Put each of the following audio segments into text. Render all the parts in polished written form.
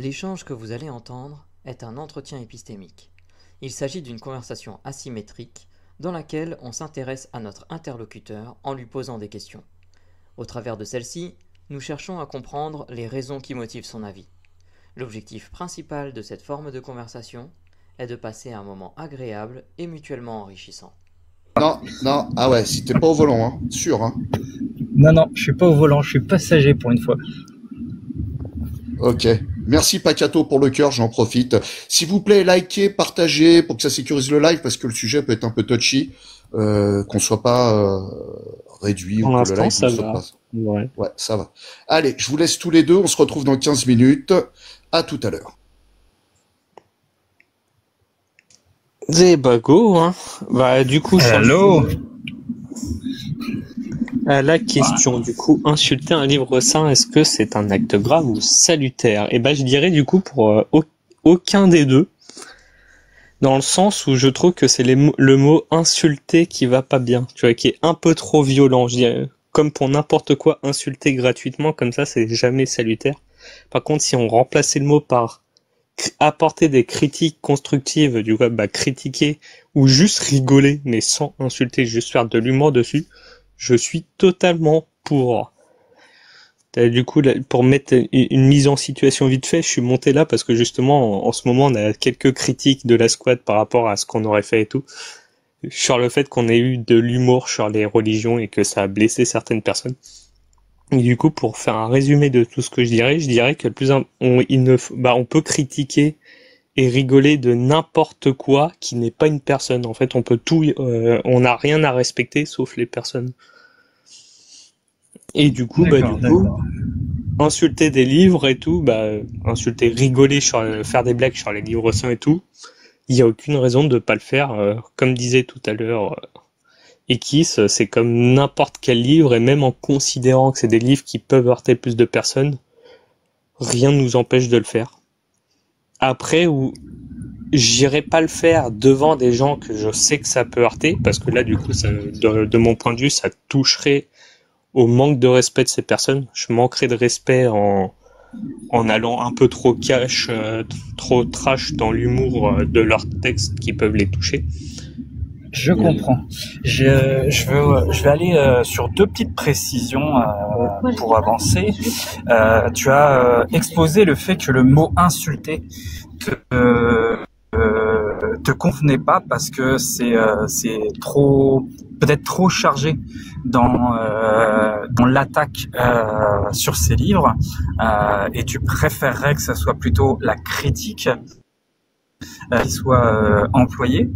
L'échange que vous allez entendre est un entretien épistémique. Il s'agit d'une conversation asymétrique dans laquelle on s'intéresse à notre interlocuteur en lui posant des questions. Au travers de celle-ci, nous cherchons à comprendre les raisons qui motivent son avis. L'objectif principal de cette forme de conversation est de passer un moment agréable et mutuellement enrichissant. Non, ah ouais, si t'es pas au volant, hein, sûr, hein. Non, je suis pas au volant, je suis passager pour une fois. Ok. Merci Pacato pour le cœur, j'en profite. S'il vous plaît, likez, partagez pour que ça sécurise le live parce que le sujet peut être un peu touchy, qu'on soit pas réduit Pour ou que le l'instant, live ça ne soit va. pas. Ouais. Ouais, ça va. Allez, je vous laisse tous les deux, on se retrouve dans 15 minutes. À tout à l'heure. C'est bah go, hein. Bah du coup, Hello. La question, du coup, insulter un livre saint, est-ce que c'est un acte grave ou salutaire? Et ben, je dirais du coup pour aucun des deux, dans le sens où je trouve que c'est le mot insulter qui va pas bien, tu vois, qui est un peu trop violent. Je dirais, comme pour n'importe quoi, insulter gratuitement comme ça, c'est jamais salutaire. Par contre, si on remplaçait le mot par apporter des critiques constructives, du coup, bah, critiquer ou juste rigoler, mais sans insulter, juste faire de l'humour dessus, je suis totalement pour. Du coup, là, pour mettre une mise en situation vite fait, je suis monté là parce que justement, en ce moment, on a quelques critiques de la squad par rapport à ce qu'on aurait fait et tout, sur le fait qu'on ait eu de l'humour sur les religions et que ça a blessé certaines personnes. Et du coup, pour faire un résumé de tout ce que je dirais que le plus on peut critiquer et rigoler de n'importe quoi qui n'est pas une personne. En fait, on peut tout, on n'a rien à respecter sauf les personnes. Et du coup, insulter des livres et tout, insulter, rigoler faire des blagues sur les livres saints et tout, il y a aucune raison de pas le faire. Comme disait tout à l'heure Ekis, c'est comme n'importe quel livre, et même en considérant que c'est des livres qui peuvent heurter plus de personnes, rien ne nous empêche de le faire. Après, j'irai pas le faire devant des gens que je sais que ça peut heurter, parce que là, du coup, de mon point de vue, ça toucherait au manque de respect de ces personnes. Je manquerais de respect en allant un peu trop cash, trop trash dans l'humour de leurs textes qui peuvent les toucher. Je comprends. Je vais aller sur deux petites précisions pour avancer. Tu as exposé le fait que le mot insulter te convenait pas parce que c'est trop, peut-être trop chargé dans l'attaque sur ces livres, et tu préférerais que ça soit plutôt la critique qui soit employée.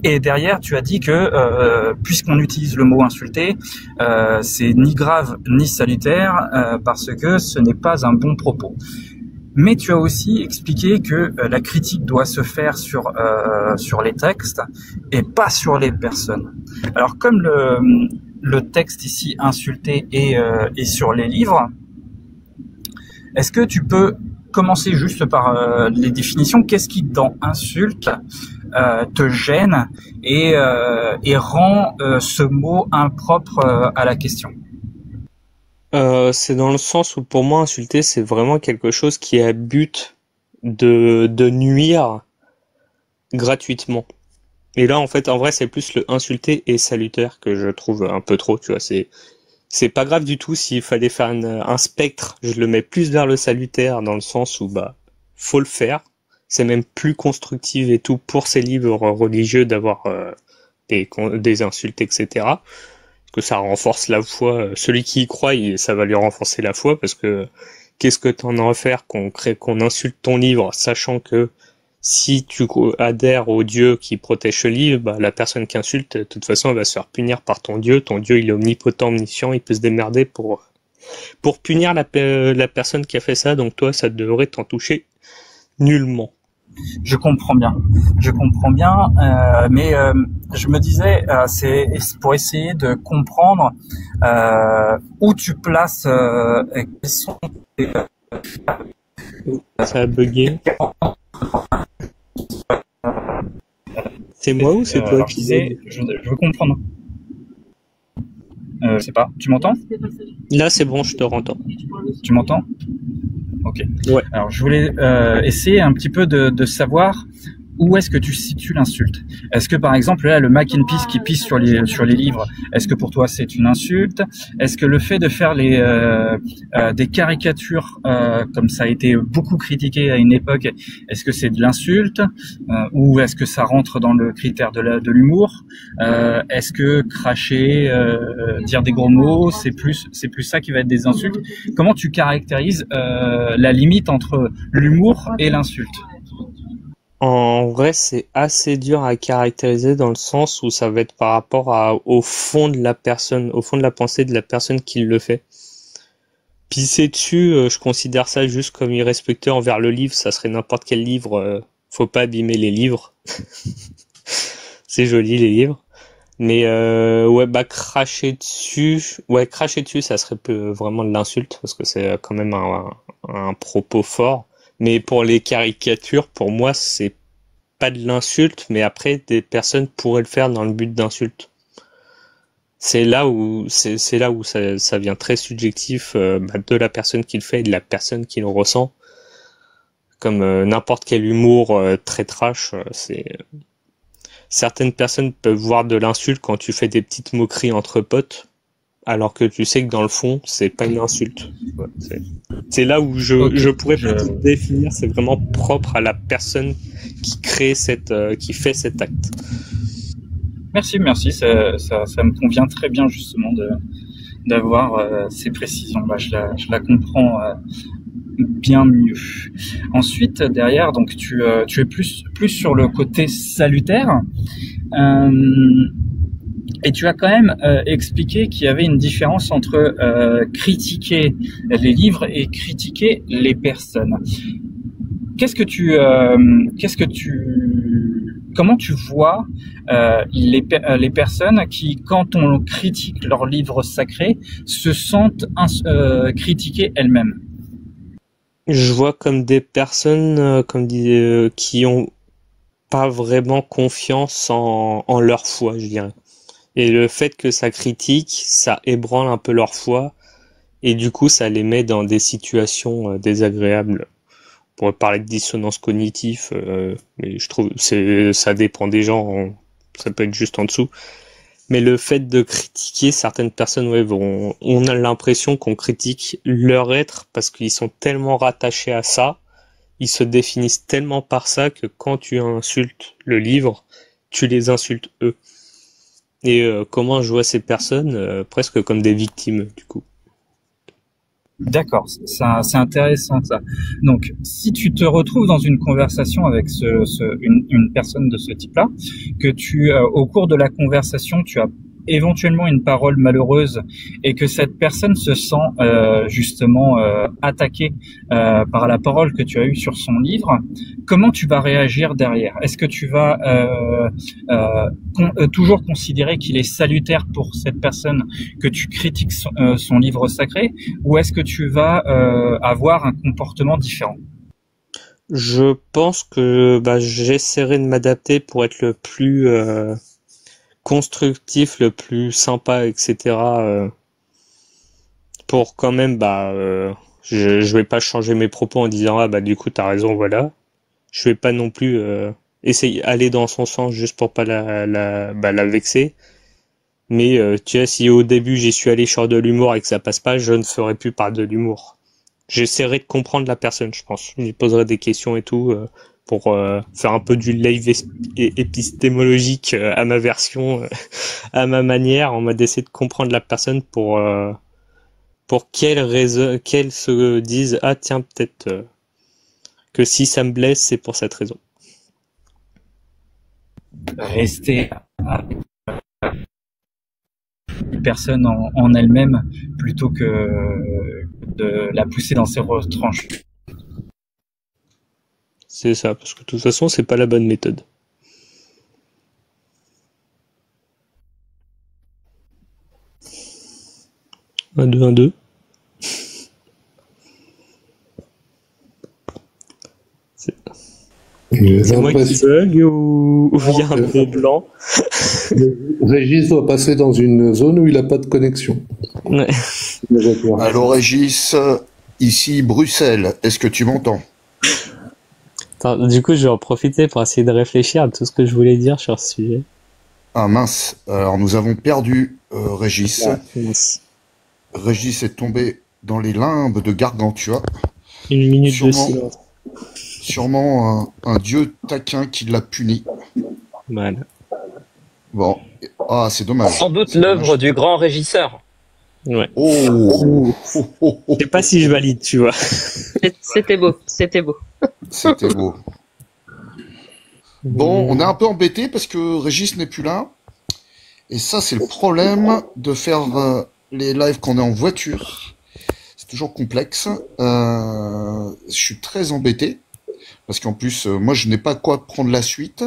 Et derrière, tu as dit que puisqu'on utilise le mot insulter, c'est ni grave ni salutaire parce que ce n'est pas un bon propos. Mais tu as aussi expliqué que la critique doit se faire sur les textes et pas sur les personnes. Alors comme le texte ici insulté est sur les livres, est-ce que tu peux commencer juste par les définitions? Qu'est-ce qui dans insulte te gêne et rend ce mot impropre à la question? C'est dans le sens où pour moi insulter c'est vraiment quelque chose qui a but de nuire gratuitement. Et là en fait en vrai c'est plus le insulter et salutaire que je trouve un peu trop, tu vois, c'est pas grave du tout s'il fallait faire un spectre, je le mets plus vers le salutaire dans le sens où faut le faire. C'est même plus constructif et tout pour ces livres religieux d'avoir des insultes, etc. Que ça renforce la foi. Celui qui y croit, ça va lui renforcer la foi parce que qu'est-ce que t'en as à faire qu'on insulte ton livre, sachant que si tu adhères au Dieu qui protège ce livre, la personne qui insulte, de toute façon, elle va se faire punir par ton Dieu. Ton Dieu, il est omnipotent, omniscient, il peut se démerder pour punir la personne qui a fait ça. Donc toi, ça devrait t'en toucher nullement. Je comprends bien, mais je me disais, c'est pour essayer de comprendre où tu places, quels sont ça a bugué. C'est moi ou c'est toi qui bug? Je veux comprendre. Je sais pas, tu m'entends? Là, c'est bon, je te entends. Tu m'entends? Ok. Ouais. Alors, je voulais essayer un petit peu de savoir où est-ce que tu situes l'insulte. Est-ce que, par exemple, là, le Mac and Peace qui pisse sur les livres, est-ce que pour toi c'est une insulte? Est-ce que le fait de faire des caricatures, comme ça a été beaucoup critiqué à une époque, est-ce que c'est de l'insulte? Ou est-ce que ça rentre dans le critère de l'humour? Est-ce que cracher, dire des gros mots, c'est plus ça qui va être des insultes? Comment tu caractérises la limite entre l'humour et l'insulte? En vrai, c'est assez dur à caractériser dans le sens où ça va être par rapport au fond de la personne, au fond de la pensée de la personne qui le fait. Pisser dessus, je considère ça juste comme irrespectueux envers le livre. Ça serait n'importe quel livre. Faut pas abîmer les livres. C'est joli les livres. Mais ouais, bah cracher dessus, ça serait vraiment de l'insulte parce que c'est quand même un propos fort. Mais pour les caricatures, pour moi, c'est pas de l'insulte, mais après, des personnes pourraient le faire dans le but d'insulte. C'est là où ça vient très subjectif de la personne qui le fait et de la personne qui le ressent. Comme n'importe quel humour très trash, certaines personnes peuvent voir de l'insulte quand tu fais des petites moqueries entre potes. Alors que tu sais que dans le fond, c'est pas une insulte. Ouais, c'est là où je pourrais peut-être définir, c'est vraiment propre à la personne qui crée qui fait cet acte. Merci, ça me convient très bien justement d'avoir ces précisions. Je la comprends bien mieux. Ensuite, derrière, donc tu es plus sur le côté salutaire. Et tu as quand même expliqué qu'il y avait une différence entre critiquer les livres et critiquer les personnes. Comment tu vois les personnes qui, quand on critique leurs livres sacrés, se sentent critiquées elles-mêmes? Je vois comme des personnes qui ont pas vraiment confiance en leur foi, je dirais. Et le fait que ça critique, ça ébranle un peu leur foi, et du coup, ça les met dans des situations désagréables. On pourrait parler de dissonance cognitive, mais je trouve ça dépend des gens, ça peut être juste en dessous. Mais le fait de critiquer certaines personnes, ouais, on a l'impression qu'on critique leur être parce qu'ils sont tellement rattachés à ça, ils se définissent tellement par ça que quand tu insultes le livre, tu les insultes eux. Et comment je vois ces personnes presque comme des victimes du coup. D'accord, c'est intéressant ça. Donc, si tu te retrouves dans une conversation avec une personne de ce type-là, que au cours de la conversation, tu as éventuellement une parole malheureuse et que cette personne se sent justement attaquée par la parole que tu as eue sur son livre, comment tu vas réagir derrière? Est-ce que tu vas toujours considérer qu'il est salutaire pour cette personne que tu critiques son livre sacré, ou est-ce que tu vas avoir un comportement différent? Je pense que j'essaierai de m'adapter pour être le plus constructif, le plus sympa, etc. Pour quand même, je vais pas changer mes propos en disant du coup t'as raison, voilà. Je vais pas non plus essayer aller dans son sens juste pour pas la vexer. Mais tu vois, si au début j'y suis allé sur de l'humour et que ça passe pas, je ne ferai plus par de l'humour. J'essaierai de comprendre la personne, je pense. Je lui poserai des questions et tout pour faire un peu du live épistémologique à ma version, à ma manière, en mode d'essayer de comprendre la personne pour quelle raison, qu'elle se dise tiens, peut-être que si ça me blesse, c'est pour cette raison. Rester personne en elle-même plutôt que de la pousser dans ses retranches. C'est ça, parce que de toute façon, c'est pas la bonne méthode. Un 2, 1, 2. C'est moi qui bug ou il y a un gros blanc? Régis doit passer dans une zone où il n'a pas de connexion. Ouais. Allô Régis, Ici Bruxelles, est-ce que tu m'entends? Attends, du coup, je vais en profiter pour essayer de réfléchir à tout ce que je voulais dire sur ce sujet. Ah mince, alors nous avons perdu Régis. Ah, mince. Régis est tombé dans les limbes de Gargantua. Une minute de Sûrement- silence. Sûrement un dieu taquin qui l'a puni. Voilà. Bon, ah c'est dommage. Sans doute C'est l'œuvre dommage. du grand régisseur. Ouais. Oh, oh, oh, oh. Je sais pas si je valide, tu vois. C'était beau, c'était beau. C'était beau. Bon, on est un peu embêté parce que Régis n'est plus là. Et ça, c'est le problème de faire les lives quand on est en voiture. C'est toujours complexe. Je suis très embêté parce qu'en plus, moi, je n'ai pas quoi prendre la suite.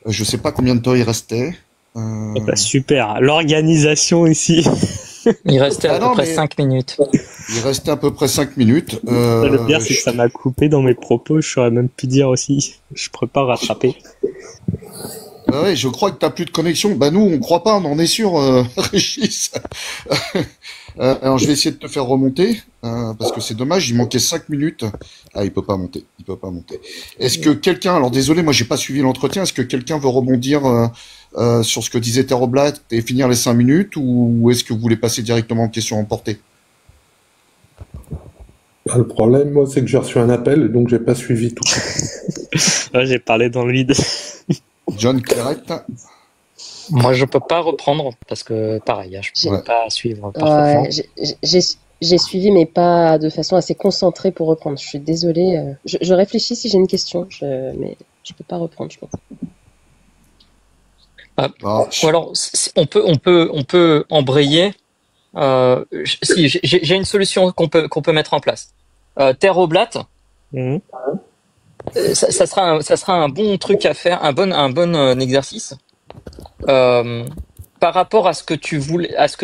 Je sais pas combien de temps il restait. Bah, super. L'organisation ici. Il restait à Ah peu non, près mais- 5 minutes. Il restait à peu près 5 minutes. Le pire, c'est que ça m'a coupé dans mes propos. Je saurais même plus dire aussi. Je pourrais pas rattraper. Ah ouais, je crois que t'as plus de connexion. Bah nous, on croit pas, on en est sûr, Régis. Alors je vais essayer de te faire remonter, parce que c'est dommage, il manquait 5 minutes. Ah, il peut pas monter, il peut pas monter. Est-ce que quelqu'un, alors désolé, moi j'ai pas suivi l'entretien, est-ce que quelqu'un veut rebondir sur ce que disait Terroblat et finir les 5 minutes, ou est-ce que vous voulez passer directement en question emportée? Bah, le problème, moi, c'est que j'ai reçu un appel, donc j'ai pas suivi tout. Ouais, j'ai parlé dans le vide. John Claret, Moi, je peux pas reprendre parce que, pareil, je peux Ouais. pas suivre parfaitement. Ouais, j'ai suivi, mais pas de façon assez concentrée pour reprendre. Je suis désolée. Je réfléchis si j'ai une question, mais je peux pas reprendre, je pense. ah, Ou alors, on peut embrayer. Si, j'ai une solution qu'on peut mettre en place. Terroblat, Mhm. ça sera un bon truc à faire, un bon exercice. Par rapport à ce que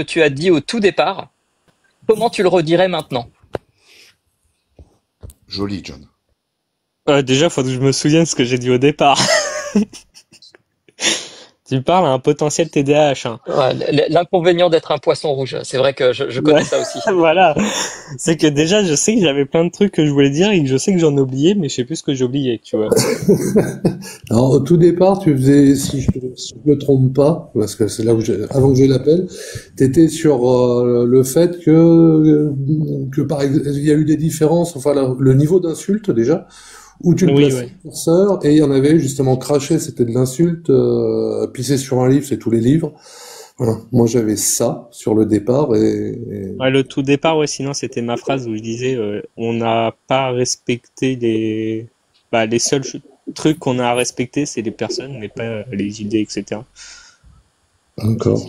tu as dit au tout départ, comment tu le redirais maintenant? joli John. Déjà, faut que je me souvienne ce que j'ai dit au départ. Tu parles à un potentiel TDAH, hein. Ouais, l'inconvénient d'être un poisson rouge, c'est vrai que je connais Ouais. ça aussi. Voilà. C'est que déjà, je sais que j'avais plein de trucs que je voulais dire et que je sais que j'en ai oublié, mais je sais plus ce que j'ai oublié, tu vois. Alors, au tout départ, tu faisais, si je me trompe pas, parce que c'est là où avant que j'ai l'appel, t'étais sur le fait que par exemple, il y a eu des différences, enfin le niveau d'insulte déjà, où tu le Oui, plaçais ouais. le curseur, et il y en avait justement craché, c'était de l'insulte, pisser sur un livre, c'est tous les livres. Voilà. Moi, j'avais ça sur le départ et Ouais, le tout départ, ouais, sinon c'était ma phrase où je disais on n'a pas respecté les seuls trucs qu'on a à respecter, c'est les personnes, mais pas les idées, etc. encore.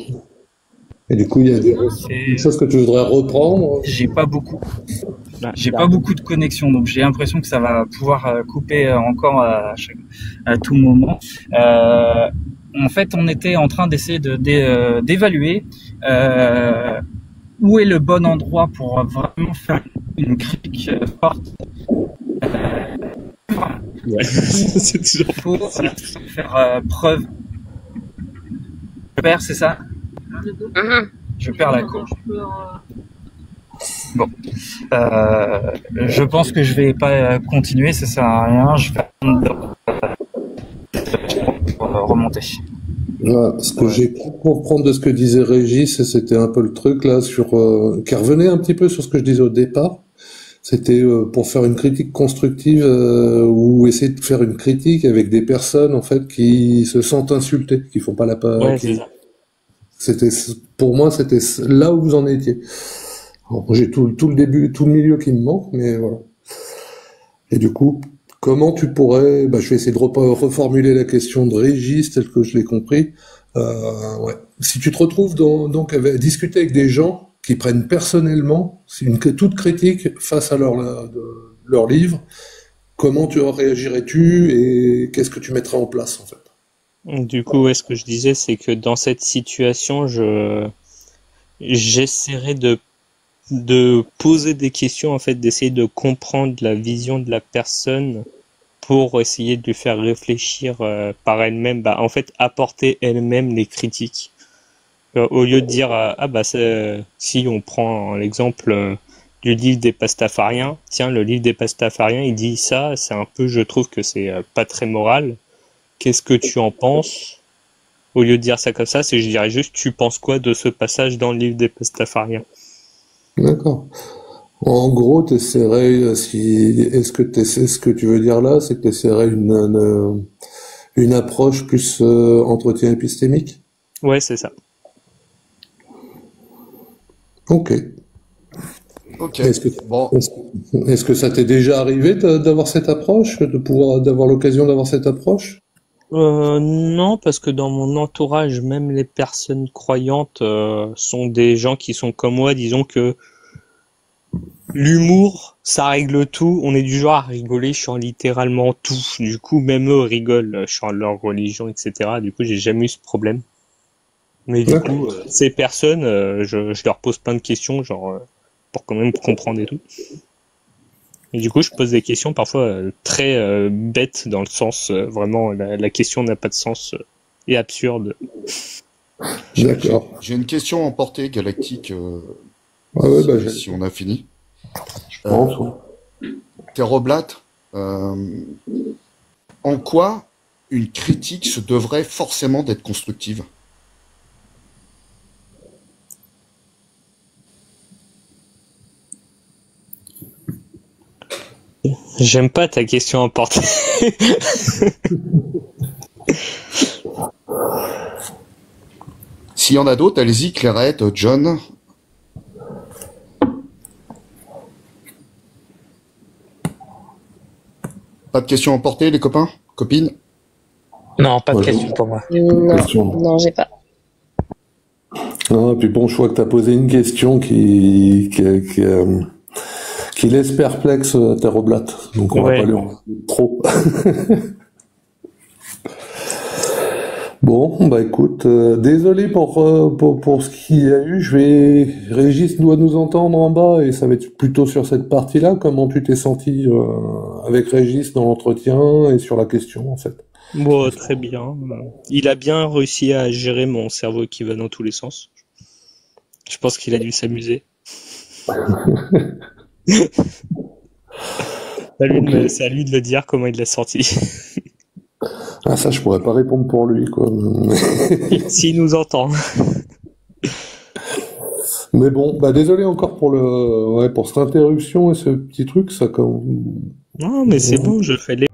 Et du coup, il y a des choses que tu voudrais reprendre. J'ai pas beaucoup. Là, J'ai pas beaucoup de connexion, donc j'ai l'impression que ça va pouvoir couper encore à tout moment. En fait, on était en train d'essayer d'évaluer où est le bon endroit pour vraiment faire une critique forte. Ouais. C'est toujours Il faut faire preuve. Je perds, c'est ça? Je perds la courbe. Bon, je pense que je vais pas continuer, ça sert à rien. Je vais remonter. Voilà, ce que j'ai pu comprendre de ce que disait Régis, c'était un peu le truc là sur qui revenait un petit peu sur ce que je disais au départ. C'était pour faire une critique constructive ou essayer de faire une critique avec des personnes en fait qui se sentent insultées, qui font pas la part. Ouais, c'est ça. C'était pour moi c'était là où vous en étiez. Bon, j'ai tout le début, tout le milieu qui me manque, mais voilà. Et du coup, comment tu pourrais, je vais essayer de reformuler la question de Régis telle que je l'ai compris. Ouais. Si tu te retrouves donc à discuter avec des gens qui prennent personnellement toute critique face à leur livre, comment réagirais-tu et qu'est-ce que tu mettrais en place en fait? Du coup, ouais, ce que je disais, c'est que dans cette situation, j'essaierai de poser des questions, en fait, d'essayer de comprendre la vision de la personne pour essayer de lui faire réfléchir par elle-même, en fait, apporter elle-même les critiques. Au lieu de dire si on prend l'exemple du livre des pastafariens. Tiens, le livre des pastafariens, il dit ça, c'est un peu, je trouve que c'est pas très moral. Qu'est-ce que tu en penses? Au lieu de dire ça comme ça, je dirais juste, tu penses quoi de ce passage dans le livre des pastafariens? D'accord. En gros, t'essaierais, est-ce que tu veux dire là, c'est que t'essaierais une approche plus entretien épistémique? Ouais, c'est ça. Ok. Ok. Bon, Est-ce que ça t'est déjà arrivé d'avoir cette approche, d'avoir l'occasion d'avoir cette approche? Non, parce que dans mon entourage, même les personnes croyantes sont des gens qui sont comme moi, disons que l'humour, ça règle tout. On est du genre à rigoler sur littéralement tout. Du coup, même eux rigolent sur leur religion, etc. Du coup, j'ai jamais eu ce problème. Mais du coup, ces personnes, je leur pose plein de questions, genre pour quand même comprendre et tout. Et du coup, je pose des questions parfois très bêtes dans le sens vraiment la question n'a pas de sens et absurde. D'accord. j'ai une question en portée galactique. Si on a fini. Je pense. Ouais. Terroblat, en quoi une critique se devrait forcément d'être constructive? J'aime pas ta question en portée. S'il y en a d'autres, allez-y, Clairette, John. Pas de questions à porter, les copains, copines? Non, pas de question pour moi. Non, j'ai pas. Ah, puis bon, je vois que tu as posé une question qui laisse perplexe Terroblat, donc on va pas lui en dire trop. Bon, bah écoute, désolé pour ce qu'il y a eu. Régis doit nous entendre en bas et ça va être plutôt sur cette partie-là. Comment tu t'es senti avec Régis dans l'entretien et sur la question en fait? Bon, très bien. Il a bien réussi à gérer mon cerveau qui va dans tous les sens. Je pense qu'il a dû s'amuser. C'est à lui de le dire comment il l'a sorti. Ah ça, je pourrais pas répondre pour lui, quoi. S'il nous entend. Mais bon, bah désolé encore pour cette interruption et ce petit truc, ça comme. Non, mais c'est bon, je fais les